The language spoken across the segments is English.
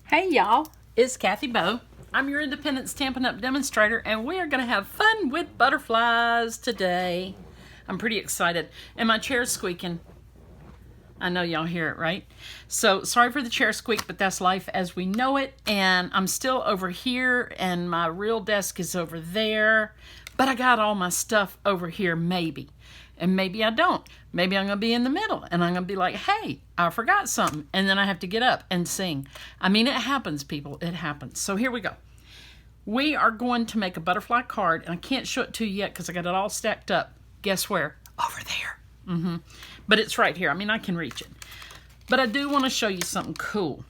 Hey y'all, it's Kathy Bow. I'm your independent Stampin' Up demonstrator, and we are going to have fun with butterflies today. I'm pretty excited, and my chair's squeaking. I know y'all hear it, right? So sorry for the chair squeak, but that's life as we know it. And I'm still over here, and my real desk is over there, but I got all my stuff over here, maybe. And maybe I don't. Maybe I'm going to be in the middle and I'm going to be like, hey, I forgot something. And then I have to get up and sing. I mean, it happens, people. It happens. So here we go. We are going to make a butterfly card. And I can't show it to you yet because I got it all stacked up. Guess where? Over there. But it's right here. I mean, I can reach it. But I do want to show you something cool.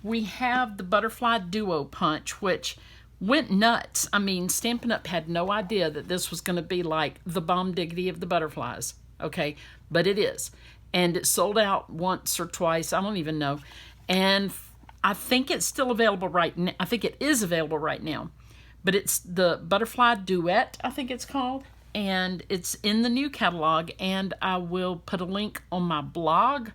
We have the Butterfly Duo Punch, which went nuts. I mean, Stampin' Up had no idea that this was going to be like the bomb diggity of the butterflies, okay? But it is. And it sold out once or twice, I don't even know. And I think it's still available right now. I think it is available right now. But it's the Butterfly Duet, I think it's called. And it's in the new catalog. And I will put a link on my blog.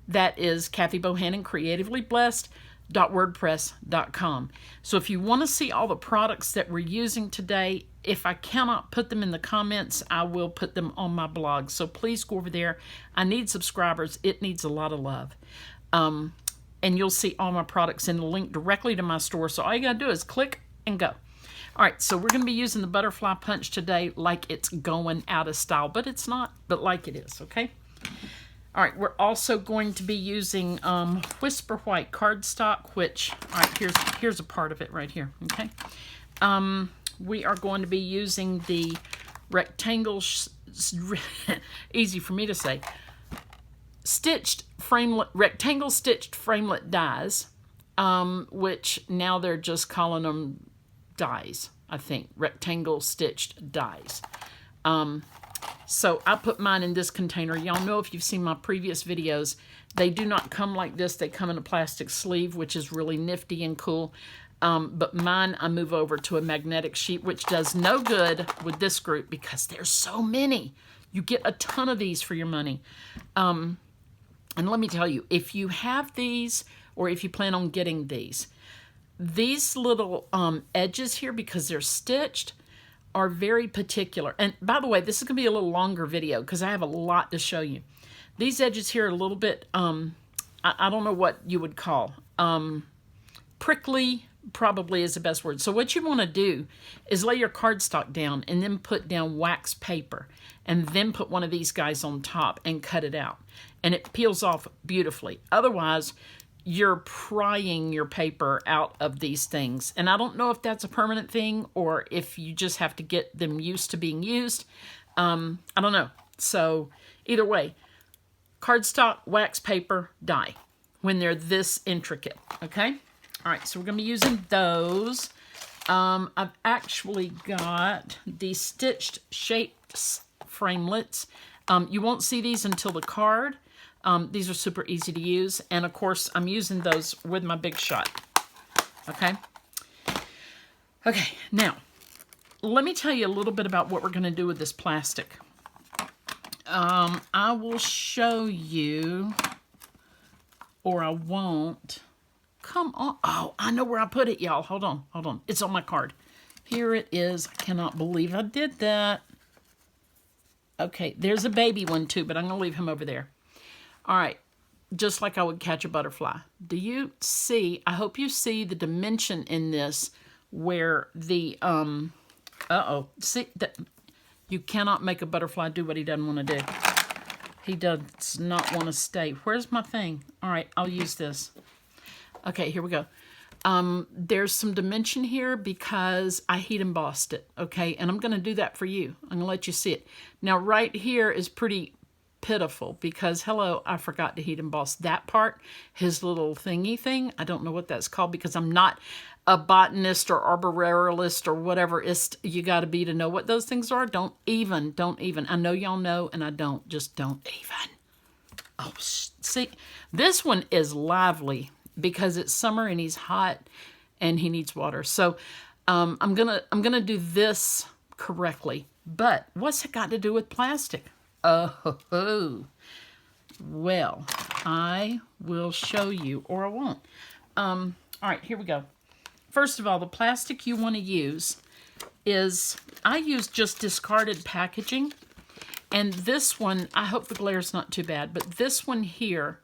That is Kathy Bohannon, Creatively Blessed. .wordpress.com. So if you want to see all the products that we're using today, if I cannot put them in the comments, I will put them on my blog. So please go over there. I need subscribers. It needs a lot of love. And you'll see all my products in the link directly to my store. So all you got to do is click and go. All right, so we're going to be using the Butterfly Punch today like it's going out of style, but it's not, but like it is, okay? All right, we're also going to be using Whisper White cardstock, which, all right, here's a part of it right here, okay? We are going to be using the rectangle, easy for me to say, rectangle stitched framelit dies, which now they're just calling them dies, I think, rectangle stitched dies. So I put mine in this container. Y'all know if you've seen my previous videos, they do not come like this. They come in a plastic sleeve, which is really nifty and cool. But mine, I move over to a magnetic sheet, which does no good with this group because there's so many. You get a ton of these for your money. And let me tell you, if you have these or if you plan on getting these little edges here, because they're stitched, are very particular. And by the way, this is going to be a little longer video because I have a lot to show you. These edges here are a little bit, I don't know what you would call, prickly probably is the best word. So what you want to do is lay your cardstock down and then put down wax paper and then put one of these guys on top and cut it out. And it peels off beautifully. Otherwise, you're prying your paper out of these things. And I don't know if that's a permanent thing or if you just have to get them used to being used. I don't know. So either way, cardstock, wax paper, die when they're this intricate, okay? All right, so we're going to be using those. I've actually got the stitched shapes framelits. You won't see these until the card. These are super easy to use. And of course, I'm using those with my Big Shot. Okay? Okay, now, let me tell you a little bit about what we're going to do with this plastic. I will show you, or I won't. Come on. Oh, I know where I put it, y'all. Hold on. It's on my card. Here it is. I cannot believe I did that. Okay, there's a baby one too, but I'm going to leave him over there. All right, just like I would catch a butterfly. Do you see, I hope you see the dimension in this where the, see, that you cannot make a butterfly do what he doesn't want to do. He does not want to stay. Where's my thing? All right, I'll use this. Okay, here we go. There's some dimension here because I heat embossed it, okay? And I'm going to do that for you. I'm going to let you see it. Now, right here is pretty pitiful because, hello, I forgot to heat emboss that part, his little thingy thing. I don't know what that's called because I'm not a botanist or arborist or whatever you got to be to know what those things are. Don't even. I know y'all know and I don't. Just don't even. Oh, see, this one is lively because it's summer and he's hot and he needs water. So I'm gonna do this correctly. But what's it got to do with plastic? Oh, well, I will show you, or I won't. All right, here we go. First of all, the plastic you want to use is, I use just discarded packaging. And this one, I hope the glare's not too bad, but this one here,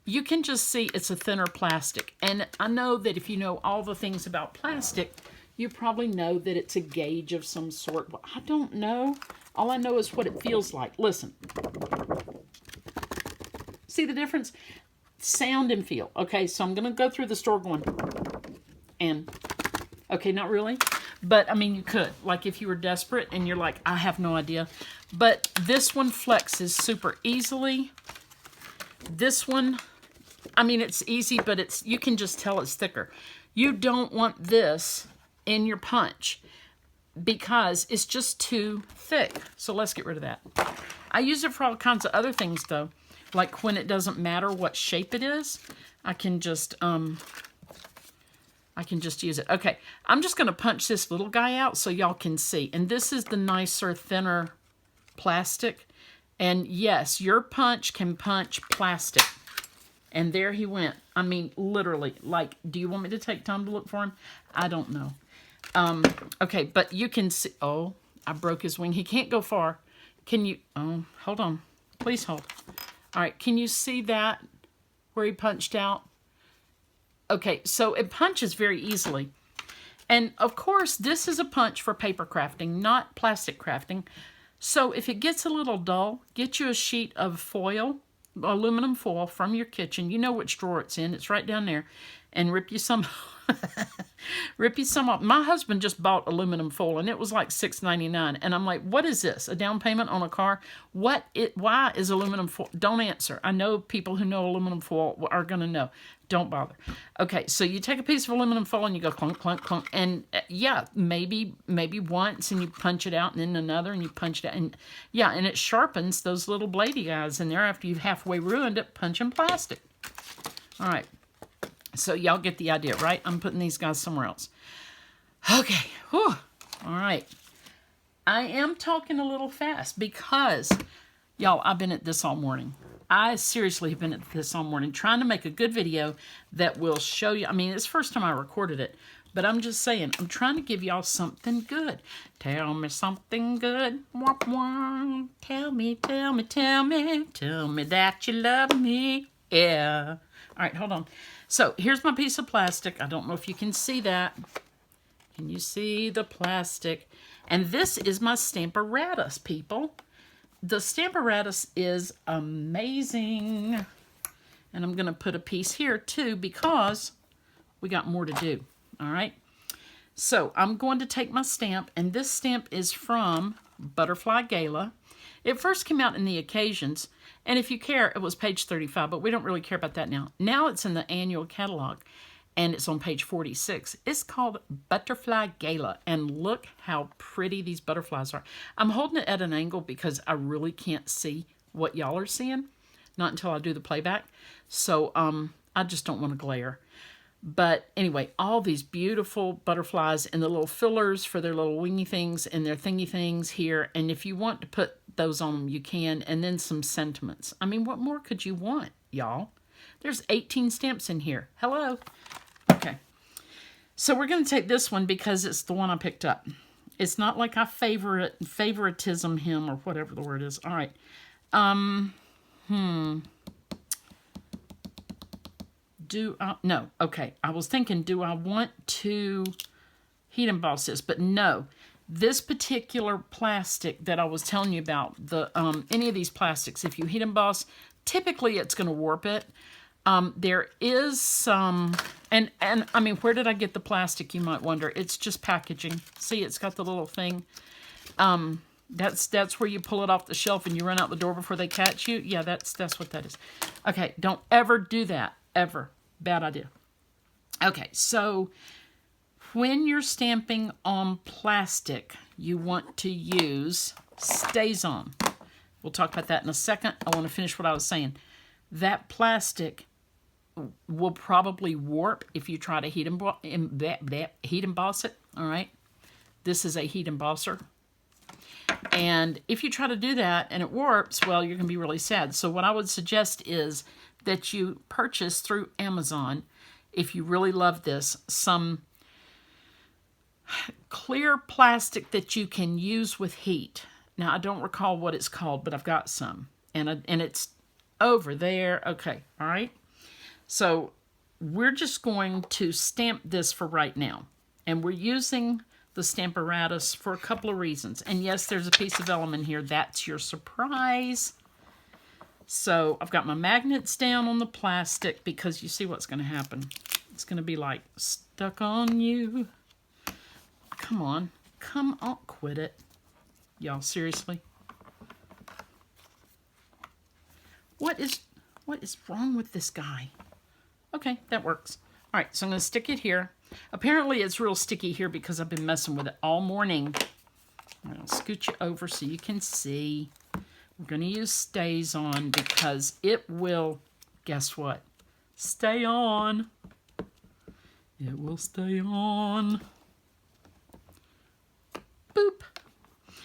you can just see it's a thinner plastic. And I know that if you know all the things about plastic, you probably know that it's a gauge of some sort. But I don't know. All I know is what it feels like. Listen. See the difference? Sound and feel. Okay, so I'm going to go through the store going, and, okay, not really. But, I mean, you could. Like, if you were desperate and you're like, I have no idea. But this one flexes super easily. This one, I mean, it's easy, but it's, you can just tell it's thicker. You don't want this in your punch because it's just too thick. So let's get rid of that. I use it for all kinds of other things, though. Like when it doesn't matter what shape it is, I can just use it. Okay, I'm just going to punch this little guy out so y'all can see. And this is the nicer, thinner plastic. And yes, your punch can punch plastic. And there he went. I mean, literally. Like, do you want me to take time to look for him? I don't know. Okay, but you can see. Oh, I broke his wing. He can't go far. Can you? Oh, hold on. Please hold. All right, can you see that where he punched out? Okay, so it punches very easily. And of course, this is a punch for paper crafting, not plastic crafting. So if it gets a little dull, get you a sheet of foil, aluminum foil from your kitchen. You know which drawer it's in. It's right down there. And rip you some rip you some off. My husband just bought aluminum foil and it was like $6.99. And I'm like, what is this? A down payment on a car? Why is aluminum foil? Don't answer. I know people who know aluminum foil are going to know. Don't bother. Okay, so you take a piece of aluminum foil and you go clunk, clunk, clunk. And yeah, maybe once and you punch it out and then another and you punch it out. And yeah, and it sharpens those little bladey guys in there after you've halfway ruined it punching plastic. All right. So y'all get the idea, right? I'm putting these guys somewhere else. Okay. Whew. All right. I am talking a little fast because, y'all, I've been at this all morning. I seriously have been at this all morning trying to make a good video that will show you. I mean, it's the first time I recorded it, but I'm just saying, I'm trying to give y'all something good. Tell me something good. Womp womp. Tell me, tell me, tell me. Tell me that you love me. Yeah. All right, hold on. So here's my piece of plastic. I don't know if you can see that. Can you see the plastic? And this is my Stamparatus, people. The Stamparatus is amazing. And I'm going to put a piece here too because we got more to do. All right. So I'm going to take my stamp, and this stamp is from Butterfly Gala. It first came out in the Occasions, and if you care, it was page 35, but we don't really care about that now. Now it's in the annual catalog, and it's on page 46. It's called Butterfly Gala, and look how pretty these butterflies are. I'm holding it at an angle because I really can't see what y'all are seeing, not until I do the playback. So I just don't want to glare. But anyway, all these beautiful butterflies and the little fillers for their little wingy things and their thingy things here. And if you want to put those on them, you can. And then some sentiments. I mean, what more could you want, y'all? There's 18 stamps in here. Hello. Okay. So we're going to take this one because it's the one I picked up. It's not like I favoritism him or whatever the word is. All right. No, okay. I was thinking, do I want to heat emboss this? But no, this particular plastic that I was telling you about, any of these plastics, if you heat emboss, typically it's going to warp it. There is some, and I mean, where did I get the plastic, you might wonder? It's just packaging. See, it's got the little thing. That's where you pull it off the shelf and you run out the door before they catch you. Yeah, that's what that is. Okay, don't ever do that, ever. Bad idea. Okay, so when you're stamping on plastic, you want to use StazOn. We'll talk about that in a second. I want to finish what I was saying. That plastic will probably warp if you try to heat emboss it, all right? This is a heat embosser. And if you try to do that and it warps, well, you're going to be really sad. So what I would suggest is that you purchase through Amazon, if you really love this, some clear plastic that you can use with heat. Now, I don't recall what it's called, but I've got some. And it's over there. Okay, all right. So we're just going to stamp this for right now. And we're using the Stamparatus for a couple of reasons. And yes, there's a piece of vellum in here. That's your surprise. So I've got my magnets down on the plastic because you see what's going to happen. It's going to be like stuck on you. Come on. Come on. Quit it. Y'all, seriously? What is wrong with this guy? Okay, that works. All right, so I'm going to stick it here. Apparently it's real sticky here because I've been messing with it all morning. I'll scoot you over so you can see. We're going to use Stays On because it will, guess what? Stay on. It will stay on. Boop.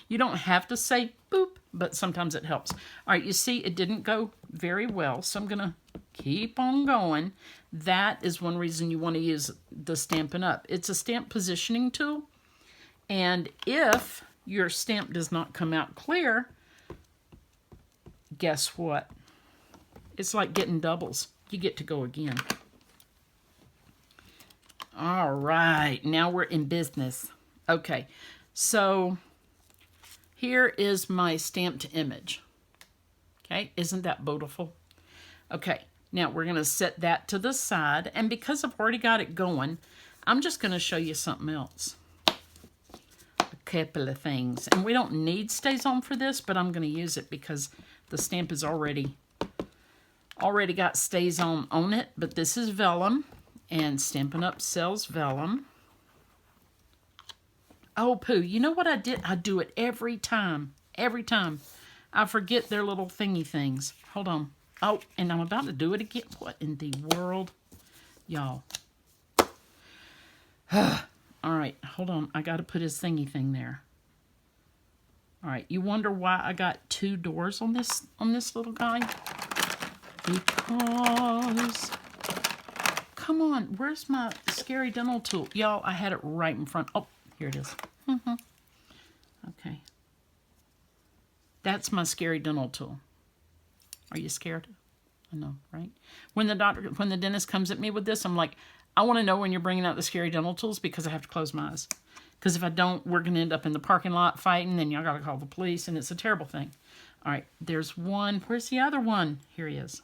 You don't have to say boop, but sometimes it helps. All right, you see it didn't go very well, so I'm going to keep on going. That is one reason you want to use the Stampin' Up. It's a stamp positioning tool, and if your stamp does not come out clear, guess what? It's like getting doubles. You get to go again. All right, now we're in business. Okay, so here is my stamped image. Okay, isn't that beautiful? Okay, now we're going to set that to the side, and because I've already got it going, I'm just going to show you something else. A couple of things, and we don't need Stays On for this, but I'm going to use it because the stamp is already got Stays On it, but this is vellum, and Stampin' Up sells vellum. Oh, poo, you know what I did? I do it every time. Every time. I forget their little thingy things. Hold on. Oh, and I'm about to do it again. What in the world? Y'all. All right, hold on. I got to put his thingy thing there. All right, you wonder why I got two doors on this little guy? Because... Come on, where's my scary dental tool? Y'all, I had it right in front. Oh, here it is. Okay. That's my scary dental tool. Are you scared? I know, right? When the dentist comes at me with this, I'm like, I want to know when you're bringing out the scary dental tools because I have to close my eyes. Because if I don't, we're going to end up in the parking lot fighting, and y'all got to call the police, and it's a terrible thing. All right, there's one. Where's the other one? Here he is.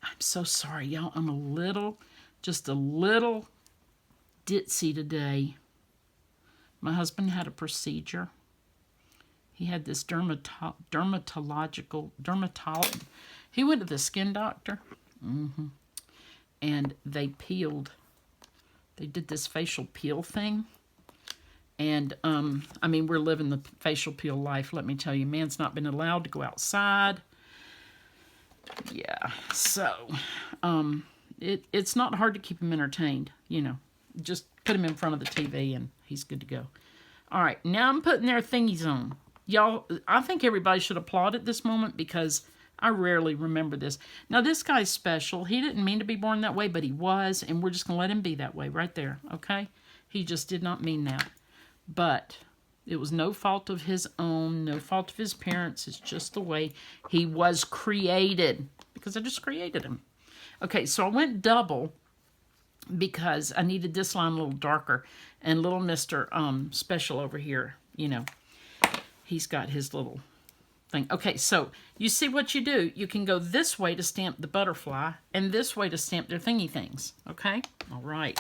I'm so sorry, y'all. I'm just a little ditzy today. My husband had a procedure. He had this dermatological. He went to the skin doctor. And they did this facial peel thing. And, I mean, we're living the facial peel life, let me tell you. Man's not been allowed to go outside. Yeah, so it's not hard to keep him entertained, you know. Just put him in front of the TV and he's good to go. All right, now I'm putting their thingies on. Y'all, I think everybody should applaud at this moment because I rarely remember this. Now, this guy's special. He didn't mean to be born that way, but he was, and we're just going to let him be that way right there, okay? He just did not mean that. But it was no fault of his own, no fault of his parents. It's just the way he was created because I just created him. Okay, so I went double because I needed this line a little darker. And little Mr. Special over here, you know, he's got his little thing. Okay, so you see what you do. You can go this way to stamp the butterfly and this way to stamp their thingy things, okay? All right.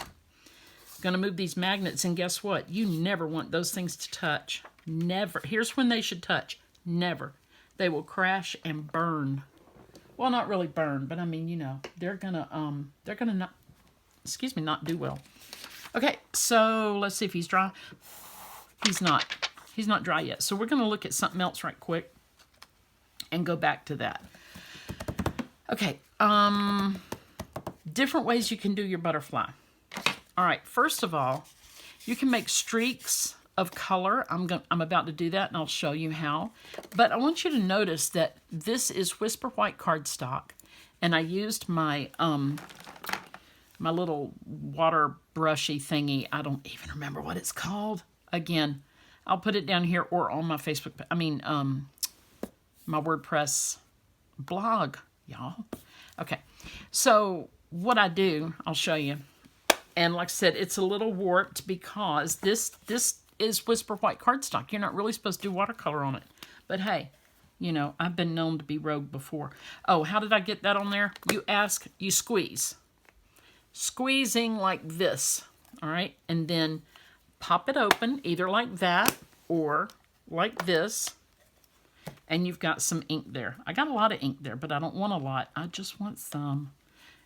Going to move these magnets, and guess what? You never want those things to touch. Never. Here's when they should touch. Never. They will crash and burn. Well, not really burn, but I mean, you know, they're gonna not, excuse me, not do well. Okay, so let's see if he's dry. He's not dry yet. So we're gonna look at something else right quick and go back to that. Okay, different ways you can do your butterfly. All right, first of all, you can make streaks of color. I'm about to do that, and I'll show you how. But I want you to notice that this is Whisper White cardstock, and I used my my little water brushy thingy. I don't even remember what it's called. Again, I'll put it down here or on my Facebook. My WordPress blog, y'all. Okay, so what I do, I'll show you. And like I said, it's a little warped because this is Whisper White cardstock. You're not really supposed to do watercolor on it. But hey, you know, I've been known to be rogue before. Oh, how did I get that on there? You squeeze. Squeezing like this, all right? And then pop it open, either like that or like this. And you've got some ink there. I got a lot of ink there, but I don't want a lot. I just want some.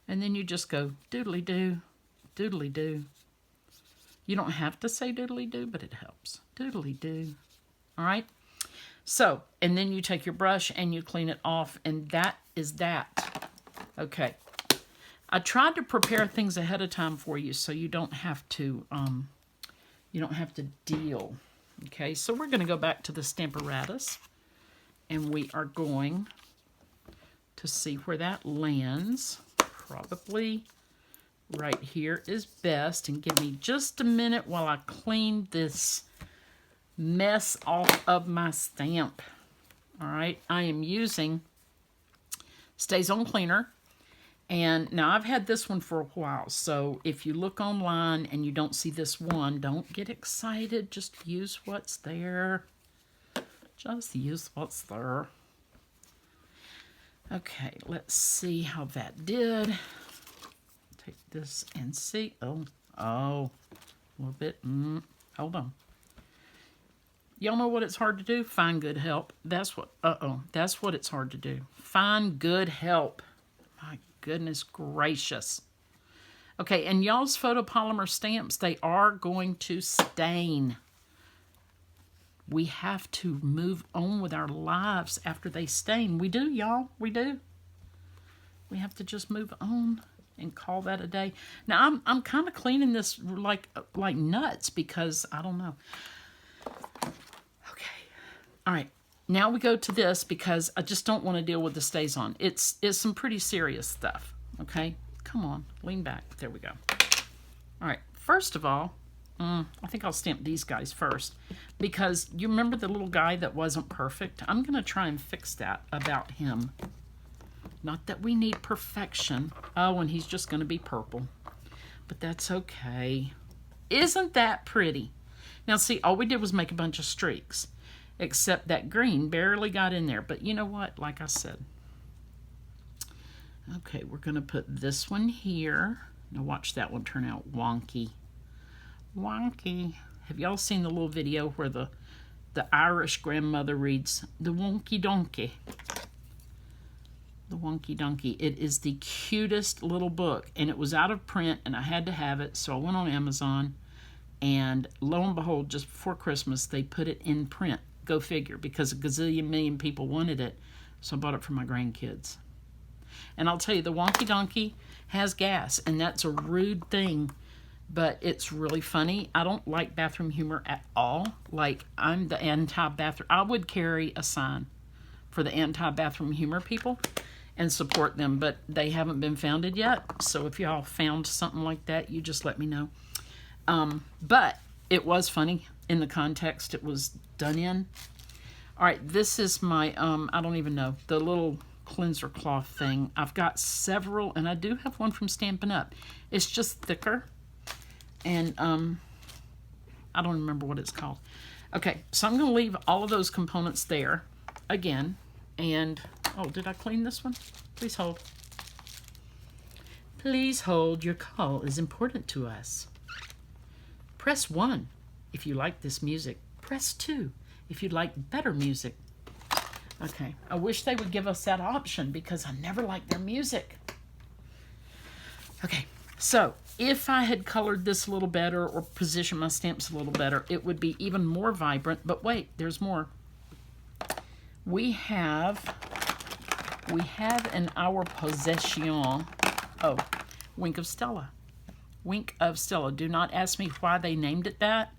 And then you just go doodly-doo. Doodly-doo. You don't have to say doodly-doo, but it helps. Doodly-doo. All right? So, and then you take your brush and you clean it off, and that is that. Okay. I tried to prepare things ahead of time for you so you don't have to deal. Okay, so we're going to go back to the Stamparatus, and we are going to see where that lands. Probably right here is best, and give me just a minute while I clean this mess off of my stamp. All right, I am using Stays On Cleaner, and now I've had this one for a while, so if you look online and you don't see this one, don't get excited. Just use what's there. Just use what's there. Okay, let's see how that did. Take this and see. Oh, a little bit. Hold on. Y'all know what it's hard to do? Find good help. That's what it's hard to do. Find good help. My goodness gracious. Okay, and y'all's photopolymer stamps, they are going to stain. We have to move on with our lives after they stain. We do, y'all. We do. We have to just move on and call that a day. Now, I'm kind of cleaning this like nuts because I don't know. Okay. All right. Now we go to this because I just don't want to deal with the Stays On. It's some pretty serious stuff. Okay. Come on. Lean back. There we go. All right. First of all, I think I'll stamp these guys first because you remember the little guy that wasn't perfect? I'm going to try and fix that about him. Not that we need perfection. Oh, and he's just going to be purple. But that's okay. Isn't that pretty? Now, see, all we did was make a bunch of streaks. Except that green barely got in there. But you know what? Like I said. Okay, we're going to put this one here. Now watch that one turn out wonky. Wonky. Have y'all seen the little video where the Irish grandmother reads the wonky donkey? The Wonky Donkey. It is the cutest little book, and it was out of print, and I had to have it, so I went on Amazon, and lo and behold, just before Christmas, they put it in print. Go figure, because a gazillion million people wanted it, so I bought it for my grandkids. And I'll tell you, the Wonky Donkey has gas, and that's a rude thing, but it's really funny. I don't like bathroom humor at all. Like, I'm the anti-bathroom. I would carry a sign for the anti-bathroom humor people and support them, but they haven't been founded yet. So if y'all found something like that, you just let me know. But it was funny in the context it was done in. All right, this is my, I don't even know, the little cleanser cloth thing. I've got several, and I do have one from Stampin' Up. It's just thicker, and I don't remember what it's called. Okay, so I'm going to leave all of those components there again. And, oh, did I clean this one? Please hold. Please hold. Your call is important to us. Press 1 if you like this music. Press 2 if you'd like better music. Okay, I wish they would give us that option because I never liked their music. Okay, so if I had colored this a little better or positioned my stamps a little better, it would be even more vibrant. But wait, there's more. We have in our possession, Wink of Stella. Wink of Stella. Do not ask me why they named it that,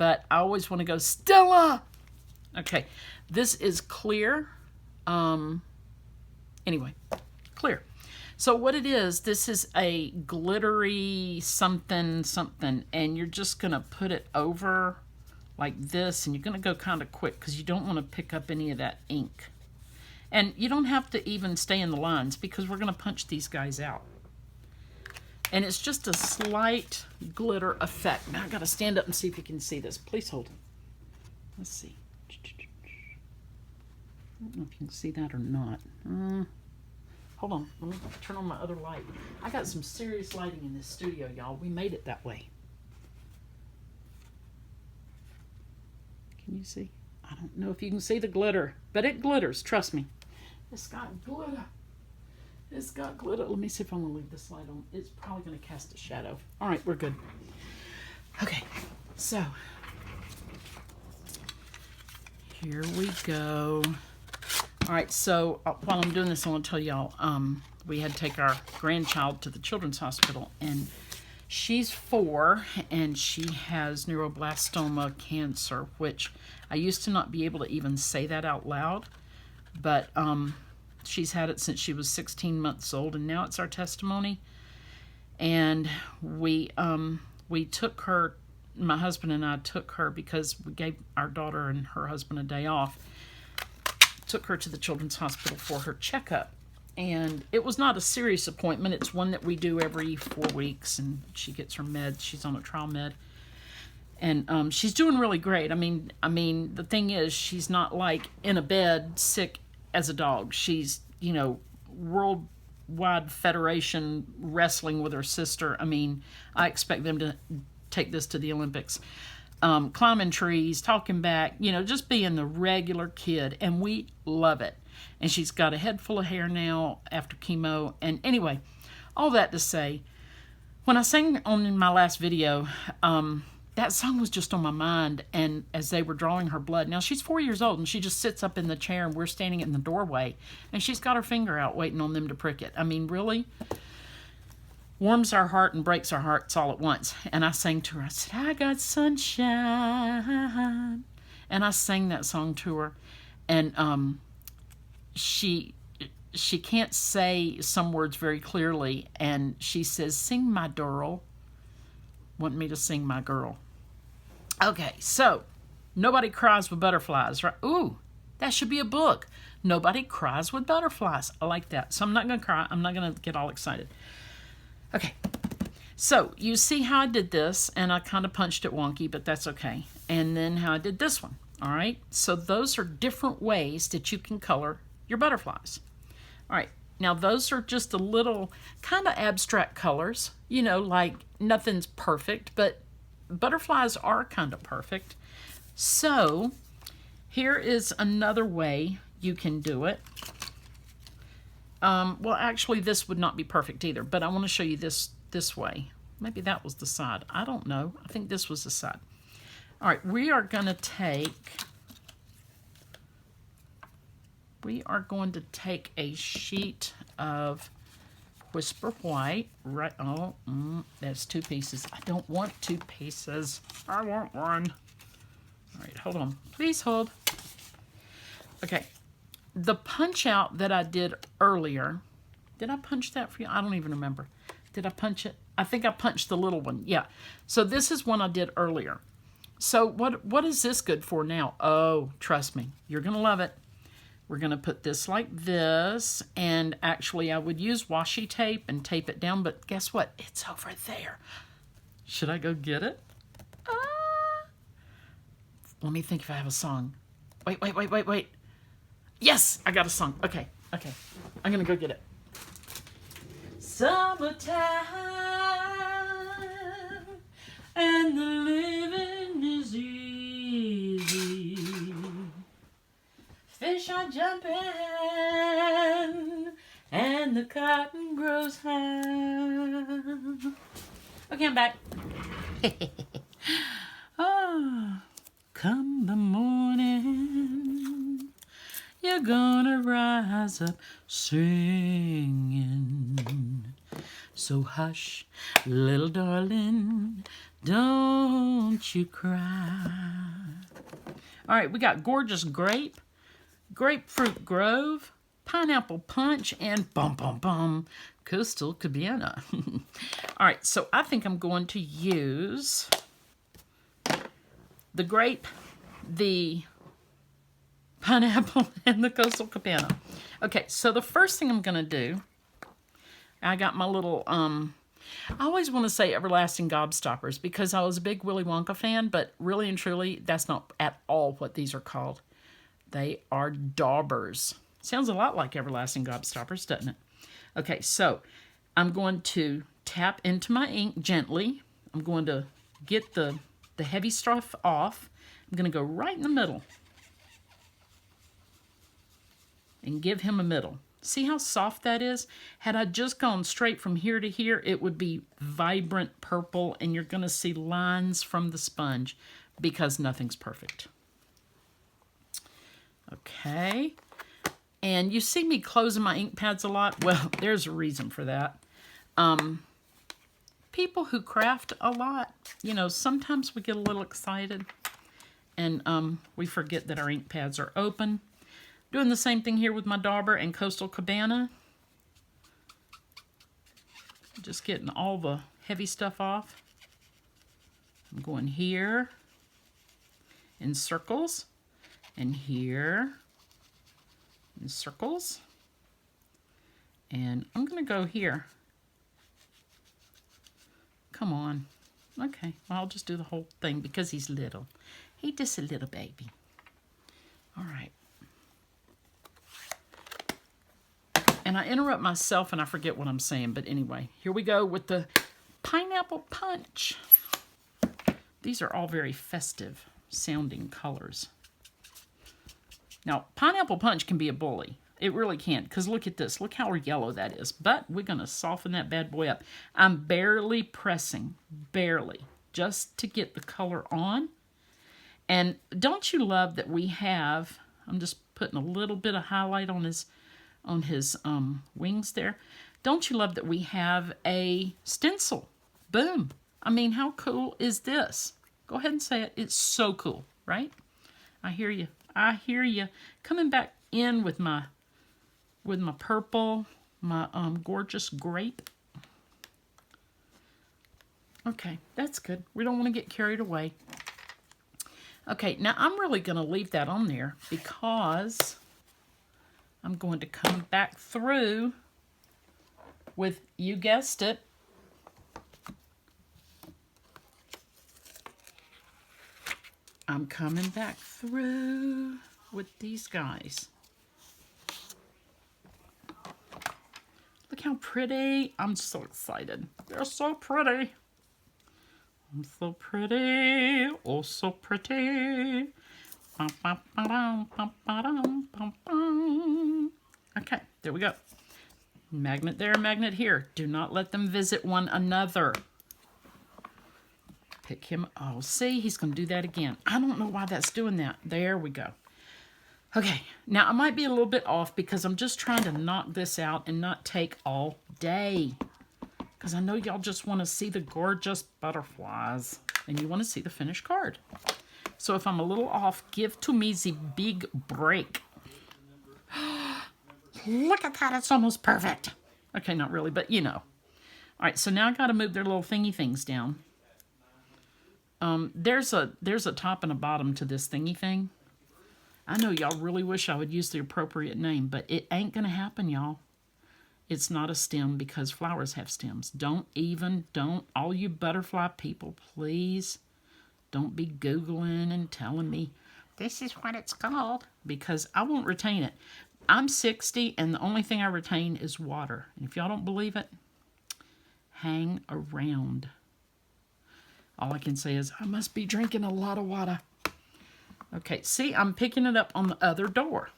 but I always want to go, Stella! Okay, this is clear. Anyway, clear. So what it is, this is a glittery something, and you're just going to put it over like this, and you're going to go kind of quick because you don't want to pick up any of that ink. And you don't have to even stay in the lines because we're going to punch these guys out. And it's just a slight glitter effect. Now I've got to stand up and see if you can see this. Please hold. Let's see. I don't know if you can see that or not. Hold on. Let me turn on my other light. I got some serious lighting in this studio, y'all. We made it that way. Can you see? I don't know if you can see the glitter, but it glitters. Trust me. It's got glitter. It's got glitter. Let me see if I'm going to leave this light on. It's probably going to cast a shadow. All right, we're good. Okay, so here we go. All right, so while I'm doing this, I want to tell y'all, we had to take our grandchild to the children's hospital, and she's 4, and she has neuroblastoma cancer, which I used to not be able to even say that out loud, but she's had it since she was 16 months old, and now it's our testimony. And we took her, my husband and I took her because we gave our daughter and her husband a day off, took her to the children's hospital for her checkup. And it was not a serious appointment. It's one that we do every 4 weeks, and she gets her meds. She's on a trial med. And she's doing really great. I mean, the thing is, she's not like in a bed sick as a dog. She's, you know, worldwide federation wrestling with her sister. I mean, I expect them to take this to the Olympics. Climbing trees, talking back, you know, just being the regular kid. And we love it. And she's got a head full of hair now after chemo. And anyway, all that to say, when I sang on my last video, that song was just on my mind. And as they were drawing her blood, now she's 4 years old and she just sits up in the chair and we're standing in the doorway and she's got her finger out waiting on them to prick it. I mean, really warms our heart and breaks our hearts all at once. And I sang to her, I said, I got sunshine. And I sang that song to her. And she can't say some words very clearly, and she says, sing my girl. Want me to sing my girl. Okay, so nobody cries with butterflies, right? Ooh, that should be a book. Nobody cries with butterflies. I like that. So I'm not going to cry. I'm not going to get all excited. Okay, so you see how I did this, and I kind of punched it wonky, but that's okay. And then how I did this one. All right, so those are different ways that you can color your butterflies. All right, now those are just a little kind of abstract colors, you know, like nothing's perfect, but butterflies are kind of perfect. So here is another way you can do it. Well, actually, this would not be perfect either, but I want to show you this way. Maybe that was the side. I don't know. I think this was the side. All right, we are going to take a sheet of Whisper White. Right, oh, that's 2 pieces. I don't want 2 pieces. I want 1. All right, hold on. Please hold. Okay, the punch out that I did earlier, did I punch that for you? I don't even remember. Did I punch it? I think I punched the little one. Yeah, so this is one I did earlier. So what is this good for now? Oh, trust me, you're going to love it. We're going to put this like this, and actually I would use washi tape and tape it down, but guess what? It's over there. Should I go get it? Let me think if I have a song. Wait. Yes, I got a song. Okay. I'm going to go get it. Summertime, and the living is easy. Fish are jumping, and the cotton grows high. Okay, I'm back. Oh, come the morning, you're gonna rise up singing. So hush, little darling, don't you cry. All right, we got Gorgeous Grape, Grapefruit Grove, Pineapple Punch, and Bum Bum Bum, Coastal Cabana. All right, so I think I'm going to use the grape, the pineapple, and the Coastal Cabana. Okay, so the first thing I'm going to do, I got my little, I always want to say Everlasting Gobstoppers because I was a big Willy Wonka fan, but really and truly, that's not at all what these are called. They are daubers. Sounds a lot like Everlasting Gobstoppers, doesn't it? Okay, so I'm going to tap into my ink gently. I'm going to get the heavy stuff off. I'm going to go right in the middle and give him a middle. See how soft that is? Had I just gone straight from here to here, it would be vibrant purple, and you're going to see lines from the sponge because nothing's perfect. Okay. And you see me closing my ink pads a lot? Well, there's a reason for that. People who craft a lot, you know, sometimes we get a little excited and we forget that our ink pads are open. Doing the same thing here with my dauber and Coastal Cabana. Just getting all the heavy stuff off. I'm going here in circles and here in circles. And I'm going to go here. Come on. Okay, well, I'll just do the whole thing because he's little. He's just a little baby. All right. And I interrupt myself and I forget what I'm saying. But anyway, here we go with the Pineapple Punch. These are all very festive sounding colors. Now, Pineapple Punch can be a bully. It really can, because look at this. Look how yellow that is. But we're going to soften that bad boy up. I'm barely pressing, barely, just to get the color on. And don't you love that we have, I'm just putting a little bit of highlight on his wings there. Don't you love that we have a stencil? Boom. I mean, how cool is this? Go ahead and say it. It's so cool, right? I hear you. I hear you. Coming back in with my purple, my Gorgeous Grape. Okay, that's good. We don't want to get carried away. Okay, now I'm really going to leave that on there because I'm going to come back through with, you guessed it, I'm coming back through with these guys. Look how pretty. I'm so excited. They're so pretty. I'm so pretty. Oh, so pretty. Okay, there we go. Magnet there, magnet here. Do not let them visit one another. Pick him. Oh, see, he's going to do that again. I don't know why that's doing that. There we go. Okay, now I might be a little bit off because I'm just trying to knock this out and not take all day. Because I know y'all just want to see the gorgeous butterflies and you want to see the finished card. So if I'm a little off, give to me the big break. Look at that, it's almost perfect. Okay, not really, but you know. All right, so now I got to move their little thingy things down. There's a top and a bottom to this thingy thing. I know y'all really wish I would use the appropriate name, but it ain't going to happen, y'all. It's not a stem because flowers have stems. Don't, all you butterfly people, please, don't be Googling and telling me this is what it's called because I won't retain it. I'm 60 and the only thing I retain is water. And if y'all don't believe it, hang around. All I can say is I must be drinking a lot of water. Okay, see, I'm picking it up on the other door.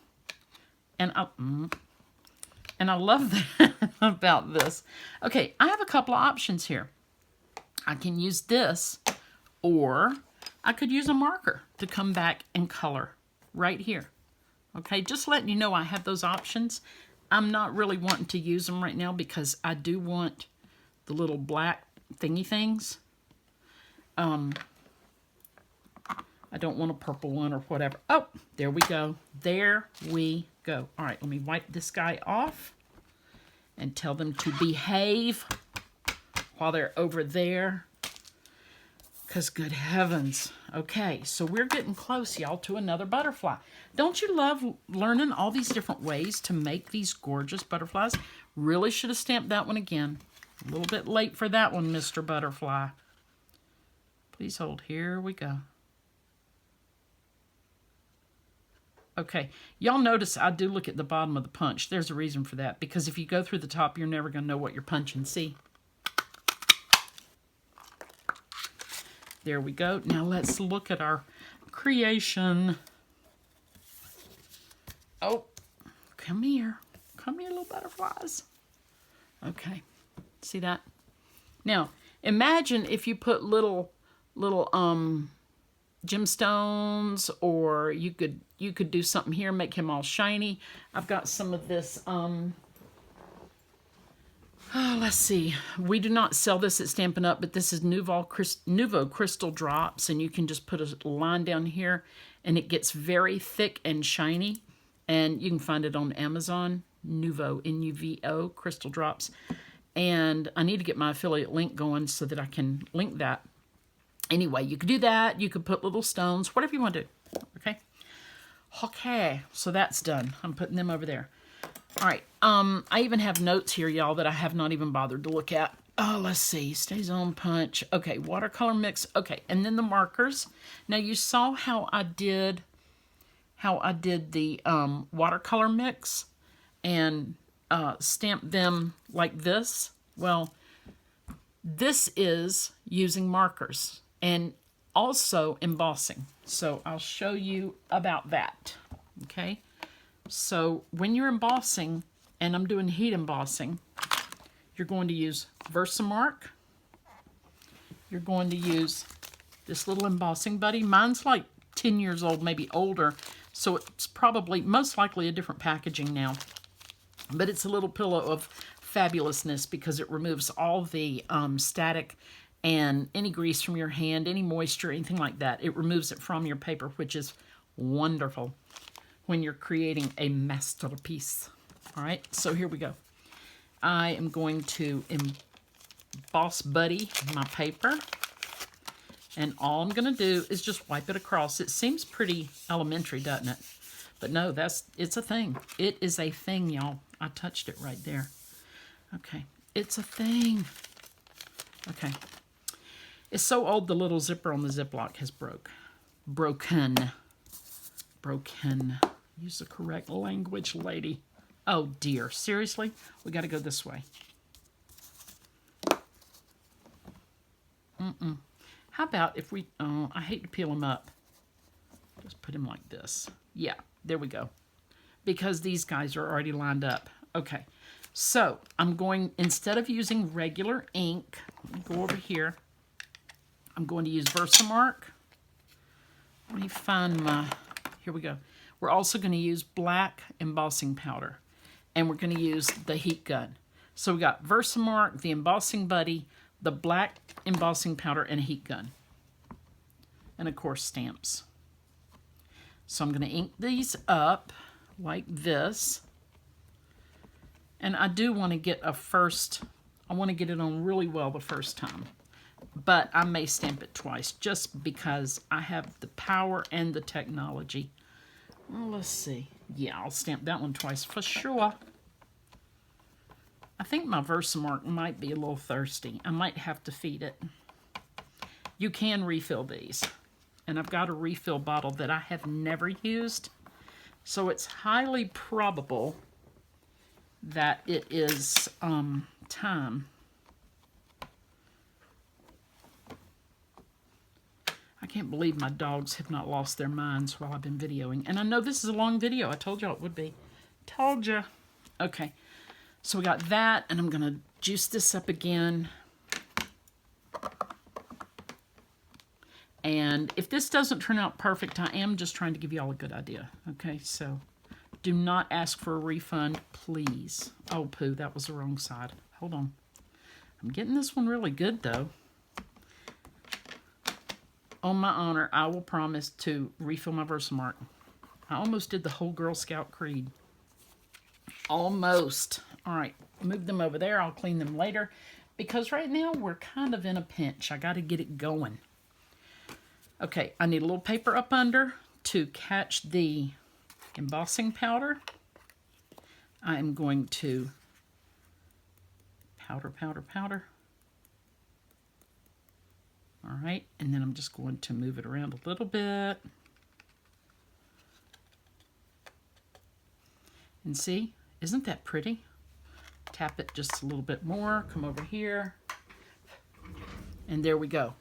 And I love that about this. Okay, I have a couple of options here. I can use this, or I could use a marker to come back and color right here. Okay, just letting you know I have those options. I'm not really wanting to use them right now because I do want the little black thingy things. I don't want a purple one or whatever. Oh, there we go. There we go. All right, let me wipe this guy off and tell them to behave while they're over there. Because good heavens. Okay, so we're getting close, y'all, to another butterfly. Don't you love learning all these different ways to make these gorgeous butterflies? Really should have stamped that one again. A little bit late for that one, Mr. Butterfly. Please hold. Here we go. Okay, y'all notice I do look at the bottom of the punch. There's a reason for that, because if you go through the top, you're never going to know what you're punching. See? There we go. Now let's look at our creation. Oh, come here. Come here, little butterflies. Okay, see that? Now, imagine if you put little gemstones, or you could do something here, make him all shiny. I've got some of this, let's see. We do not sell this at Stampin' Up, but this is Nouveau Crystal Drops, and you can just put a line down here, and it gets very thick and shiny, and you can find it on Amazon. Nouveau, N-U-V-O, Crystal Drops. And I need to get my affiliate link going so that I can link that. Anyway, you could do that. You could put little stones, whatever you want to do. Okay? Okay, so that's done. I'm putting them over there. All right, I even have notes here, y'all, that I have not even bothered to look at. Oh, let's see. Stays on punch. Okay, watercolor mix. Okay, and then the markers. Now, you saw how I did the watercolor mix and stamp them like this. Well, this is using markers and also embossing. So I'll show you about that, okay? So when you're embossing, and I'm doing heat embossing, you're going to use Versamark. You're going to use this little embossing buddy. Mine's like 10 years old, maybe older, so it's probably most likely a different packaging now. But it's a little pillow of fabulousness because it removes all the static and any grease from your hand, any moisture, anything like that. It removes it from your paper, which is wonderful when you're creating a masterpiece. All right, so here we go. I am going to emboss buddy my paper, and all I'm going to do is just wipe it across. It seems pretty elementary, doesn't it? But no, it's a thing. It is a thing, y'all. I touched it right there. Okay, it's a thing. Okay. It's so old the little zipper on the Ziploc has broken. Use the correct language, lady. Oh dear, seriously? We got to go this way. How about if we, I hate to peel them up. Just put them like this. Yeah, there we go. Because these guys are already lined up. Okay, so I'm going, instead of using regular ink, let me go over here. I'm going to use Versamark. Let me find my, here we go. We're also going to use black embossing powder. And we're going to use the heat gun. So we got Versamark, the embossing buddy, the black embossing powder, and a heat gun. And of course stamps. So I'm going to ink these up like this. And I do want to get I want to get it on really well the first time. But I may stamp it twice just because I have the power and the technology. Well, let's see. Yeah, I'll stamp that one twice for sure. I think my Versamark might be a little thirsty. I might have to feed it. You can refill these. And I've got a refill bottle that I have never used. So it's highly probable that it is time. I can't believe my dogs have not lost their minds while I've been videoing. And I know this is a long video. I told y'all it would be. Told ya. Okay. So we got that, and I'm going to juice this up again. And if this doesn't turn out perfect, I am just trying to give you all a good idea. Okay, so do not ask for a refund, please. Oh, poo, that was the wrong side. Hold on. I'm getting this one really good, though. On my honor, I will promise to refill my Versamark. I almost did the whole Girl Scout Creed. Almost. All right, move them over there. I'll clean them later because right now we're kind of in a pinch. I got to get it going. Okay, I need a little paper up under to catch the embossing powder. I am going to powder. All right, and then I'm just going to move it around a little bit. And see, isn't that pretty? Tap it just a little bit more, come over here, and there we go.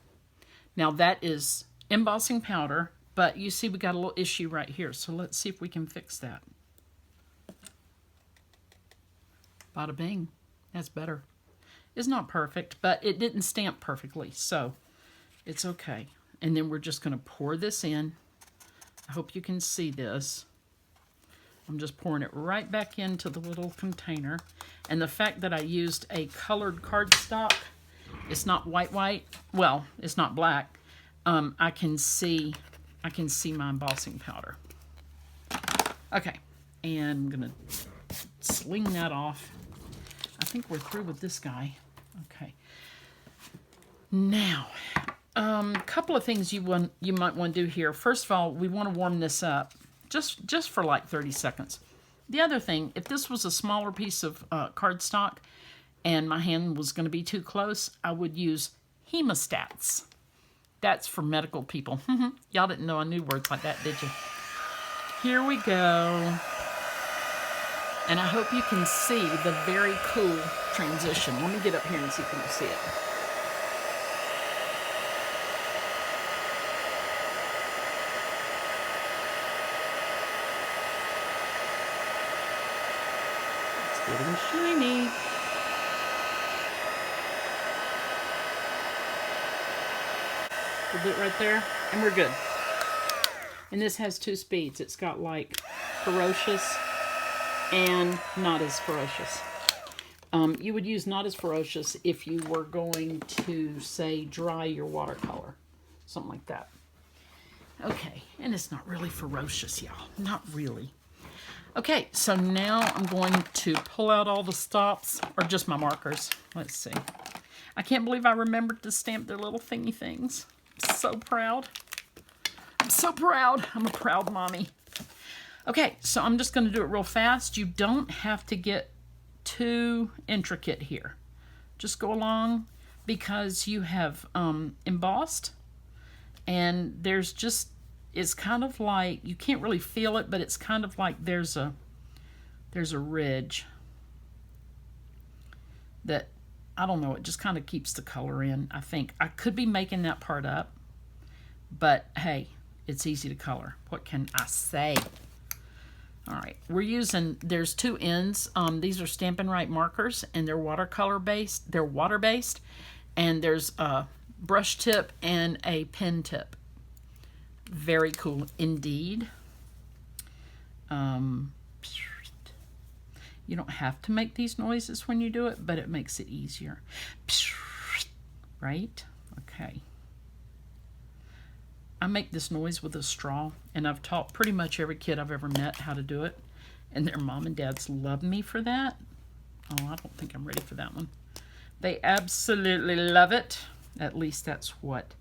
Now that is embossing powder, but you see we got a little issue right here, so let's see if we can fix that. Bada bing, that's better. It's not perfect, but it didn't stamp perfectly, so it's okay. And then we're just going to pour this in. I hope you can see this. I'm just pouring it right back into the little container. And the fact that I used a colored cardstock, it's not white, well, it's not black. I can see my embossing powder. Okay, and I'm gonna sling that off. I think we're through with this guy. Okay. Now, a couple of things you might want to do here. First of all, we want to warm this up just for like 30 seconds. The other thing, if this was a smaller piece of cardstock and my hand was going to be too close, I would use hemostats. That's for medical people. Y'all didn't know I knew words like that, did you? Here we go. And I hope you can see the very cool transition. Let me get up here and see if you can see it. It's getting shiny. A bit right there, and we're good. And this has 2 speeds. It's got like ferocious and not as ferocious. You would use not as ferocious if you were going to, say, dry your watercolor. Something like that. Okay, and it's not really ferocious, y'all. Not really. Okay, so now I'm going to pull out all the stops, or just my markers. Let's see. I can't believe I remembered to stamp their little thingy things. I'm so proud. I'm so proud. I'm a proud mommy. Okay, so I'm just going to do it real fast. You don't have to get too intricate here. Just go along because you have embossed, and there's just, it's kind of like, you can't really feel it, but it's kind of like there's a ridge that, I don't know, it just kind of keeps the color in, I think. I could be making that part up, but hey, it's easy to color. What can I say? All right, we're using, there's 2 ends. These are Stampin' Up markers, and they're watercolor based. They're water based, and there's a brush tip and a pen tip. Very cool indeed. You don't have to make these noises when you do it, but it makes it easier. Right? Okay. I make this noise with a straw, and I've taught pretty much every kid I've ever met how to do it, and their mom and dads love me for that. Oh, I don't think I'm ready for that one. They absolutely love it. At least that's what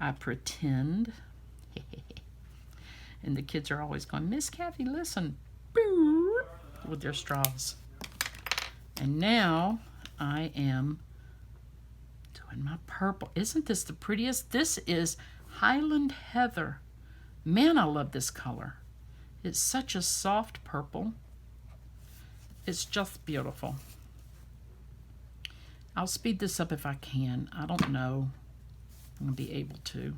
I pretend. And the kids are always going, Miss Kathy, listen, with their straws. And now I am doing my purple. Isn't this the prettiest? This is Highland Heather. Man, I love this color. It's such a soft purple. It's just beautiful. I'll speed this up if I can. I don't know if I'm going to be able to.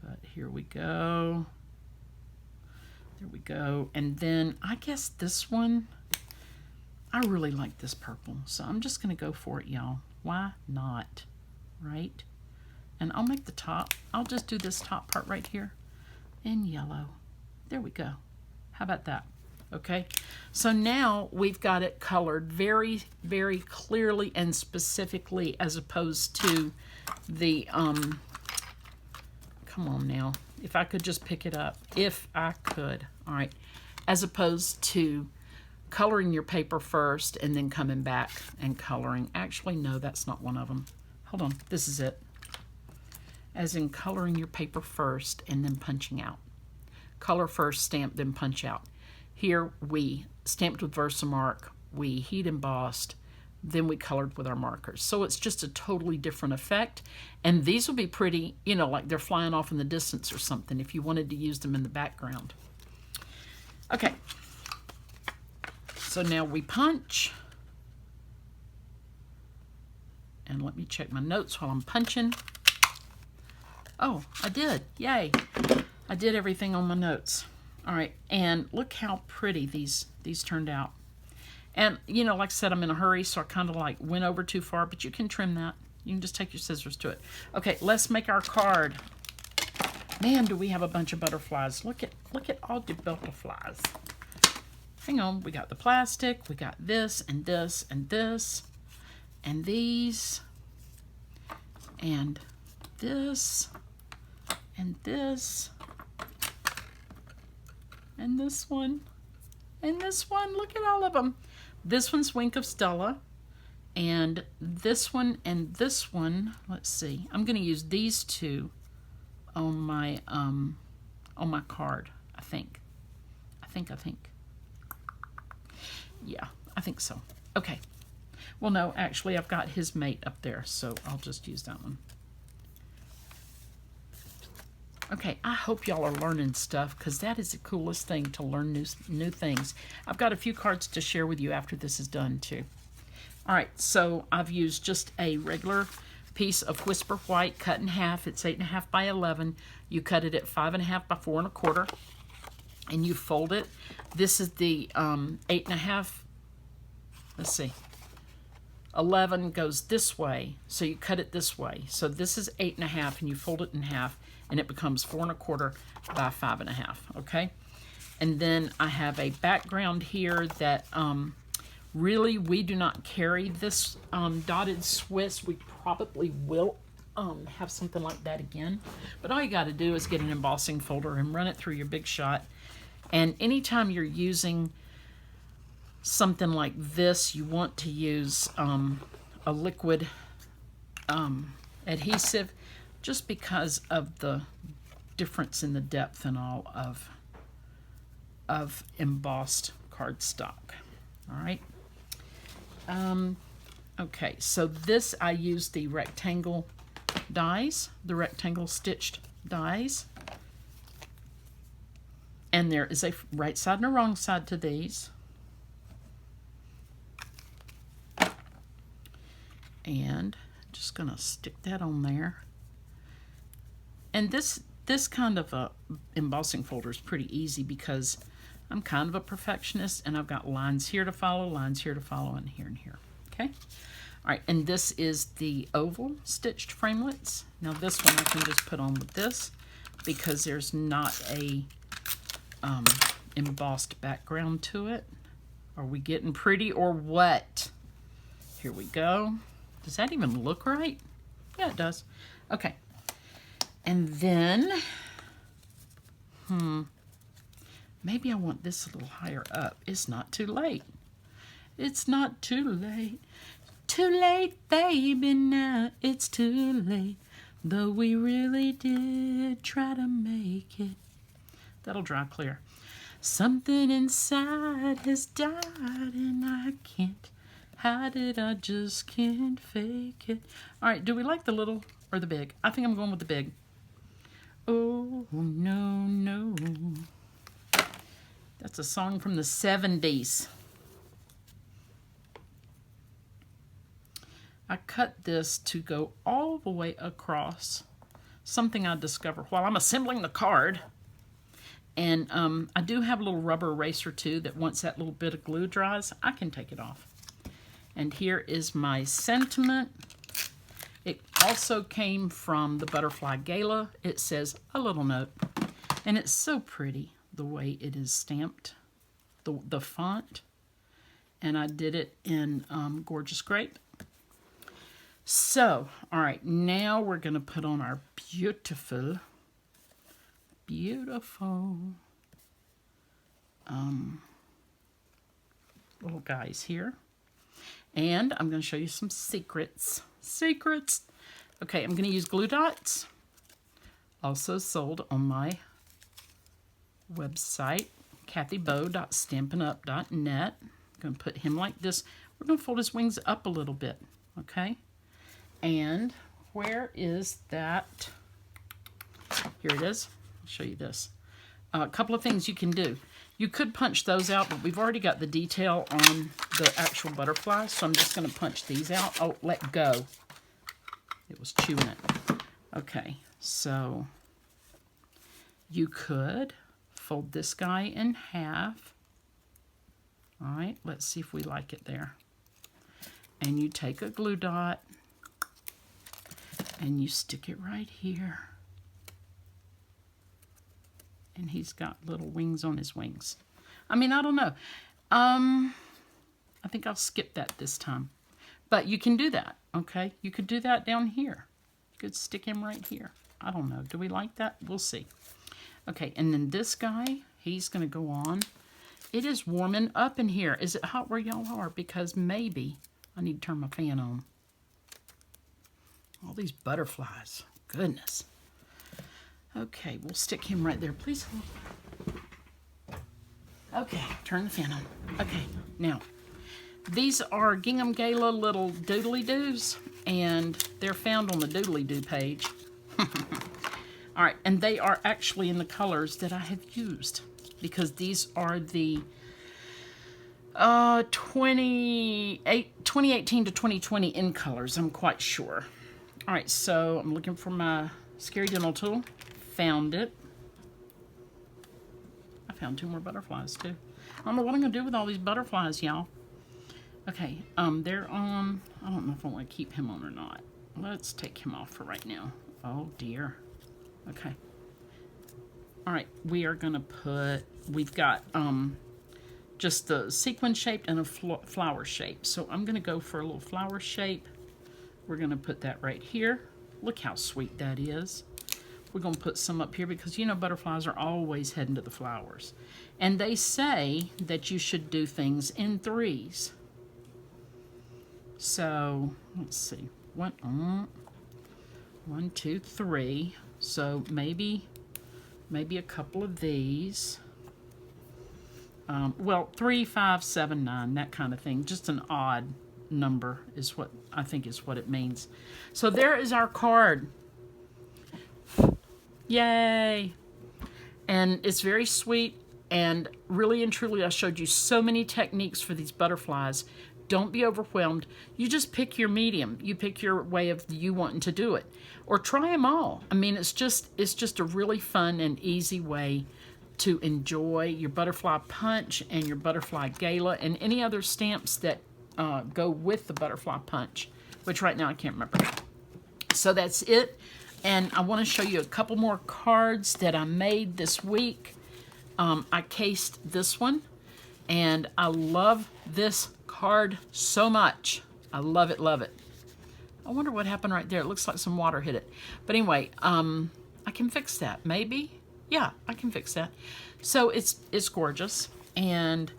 But here we go. There we go. And then I guess this one, I really like this purple. So I'm just going to go for it, y'all. Why not? Right? And I'll make the top. I'll just do this top part right here in yellow. There we go. How about that? Okay, so now we've got it colored very, very clearly and specifically, as opposed to the, come on now, if I could just pick it up, if I could, all right, as opposed to coloring your paper first and then coming back and coloring. Actually, no, that's not one of them. Hold on, this is it. As in coloring your paper first and then punching out. Color first, stamp, then punch out. Here we stamped with Versamark, we heat embossed, then we colored with our markers. So it's just a totally different effect. And these will be pretty, you know, like they're flying off in the distance or something if you wanted to use them in the background. Okay. So now we punch. And let me check my notes while I'm punching. Oh, I did. Yay. I did everything on my notes. All right, and look how pretty these turned out. And, you know, like I said, I'm in a hurry, so I kind of like went over too far, but you can trim that. You can just take your scissors to it. Okay, let's make our card. Man, do we have a bunch of butterflies. Look at all the butterflies. Hang on, we got the plastic, we got this, and this, and this, and these, and this, and this, and this one, and this one. Look at all of them. This one's Wink of Stella, and this one and this one. Let's see. I'm going to use these two on my card. I think. Yeah, I think so. Okay. Well, no, actually, I've got his mate up there, so I'll just use that one. Okay, I hope y'all are learning stuff, because that is the coolest thing, to learn new things. I've got a few cards to share with you after this is done, too. All right, so I've used just a regular piece of Whisper White cut in half. It's 8.5 by 11. You cut it at 5.5 by 4 1/4, and you fold it. This is the 8.5. Let's see. 11 goes this way, so you cut it this way. So this is 8.5, and you fold it in half, and it becomes 4 1/4 by 5.5. Okay, and then I have a background here that really we do not carry this dotted Swiss. We probably will have something like that again, but all you got to do is get an embossing folder and run it through your Big Shot. And anytime you're using something like this, you want to use a liquid adhesive, just because of the difference in the depth and all of embossed cardstock. All right. Okay, so this, I use the rectangle dies, the rectangle stitched dies. And there is a right side and a wrong side to these. And just gonna stick that on there. And this kind of a embossing folder is pretty easy, because I'm kind of a perfectionist, and I've got lines here to follow, lines here to follow, and here and here. Okay. All right, and this is the oval stitched framelits. Now this one I can just put on with this, because there's not a embossed background to it. Are we getting pretty or what? Here we go. Does that even look right? Yeah, it does. Okay. And then, maybe I want this a little higher up. It's not too late. It's not too late. Too late, baby, now it's too late. Though we really did try to make it. That'll dry clear. Something inside has died and I can't hide it. I just can't fake it. All right, do we like the little or the big? I think I'm going with the big. Oh, no, no. That's a song from the 70s. I cut this to go all the way across. Something I discovered while I'm assembling the card. And I do have a little rubber eraser too, that once that little bit of glue dries, I can take it off. And here is my sentiment. It also came from the Butterfly Gala. It says, a little note. And it's so pretty the way it is stamped. the font. And I did it in Gorgeous Grape. So, all right, now we're going to put on our beautiful little guys here. And I'm going to show you some secrets. Secrets! Okay, I'm going to use glue dots. Also sold on my website, kathybow.stampinup.net. I'm going to put him like this. We're going to fold his wings up a little bit, okay? And where is that? Here it is. I'll show you this. A couple of things you can do. You could punch those out, but we've already got the detail on the actual butterfly, so I'm just going to punch these out. Oh, let go. It was chewing it. Okay, so you could fold this guy in half. All right, let's see if we like it there. And you take a glue dot and you stick it right here. And he's got little wings on his wings. I mean, I don't know. I think I'll skip that this time. But you can do that, okay? You could do that down here. You could stick him right here. I don't know. Do we like that? We'll see. Okay, and then this guy, he's going to go on. It is warming up in here. Is it hot where y'all are? Because maybe I need to turn my fan on. All these butterflies. Goodness. Okay, we'll stick him right there. Please hold. Okay, turn the fan on. Okay, now, these are Gingham Gala little doodly-doos, and they're found on the doodly-doo page. All right, and they are actually in the colors that I have used, because these are the 2018 to 2020 in colors, I'm quite sure. All right, so I'm looking for my Scary Dental tool. Found it. I found 2 more butterflies too. I don't know what I'm gonna do with all these butterflies, y'all. Okay, they're on. I don't know if I want to keep him on or not. Let's take him off for right now. Oh dear. Okay. All right, we are gonna put. We've got just the sequin shaped and a flower shape. So I'm gonna go for a little flower shape. We're gonna put that right here. Look how sweet that is. We're going to put some up here because, you know, butterflies are always heading to the flowers. And they say that you should do things in 3s. So, let's see. 1, 2, 3. So, maybe a couple of these. Well, 3, 5, 7, 9, that kind of thing. Just an odd number is what I think is what it means. So, there is our card. Yay! And it's very sweet, and really and truly I showed you so many techniques for these butterflies. Don't be overwhelmed. You just pick your medium. You pick your way of you wanting to do it. Or try them all. I mean, it's just a really fun and easy way to enjoy your butterfly punch and your butterfly gala and any other stamps that go with the butterfly punch, which right now I can't remember. So that's it. And I want to show you a couple more cards that I made this week. I cased this one, and I love this card so much. I love it, love it. I wonder what happened right there. It looks like some water hit it. But anyway, I can fix that, maybe. Yeah, I can fix that. So it's gorgeous. And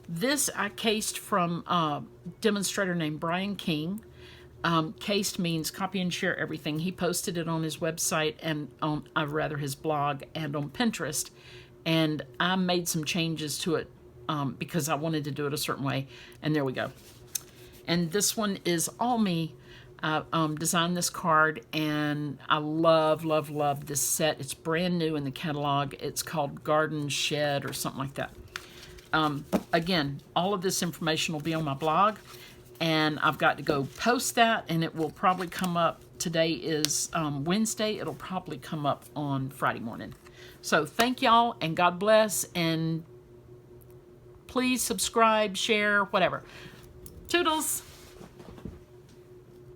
this I cased from a demonstrator named Brian King. Cased means copy and share everything. He posted it on his website and on, his blog and on Pinterest. And I made some changes to it because I wanted to do it a certain way. And there we go. And this one is all me. I designed this card, and I love, love, love this set. It's brand new in the catalog. It's called Garden Shed or something like that. Again, all of this information will be on my blog. And I've got to go post that, and it will probably come up. Today is Wednesday. It'll probably come up on Friday morning. So thank y'all, and God bless, and please subscribe, share, whatever. Toodles!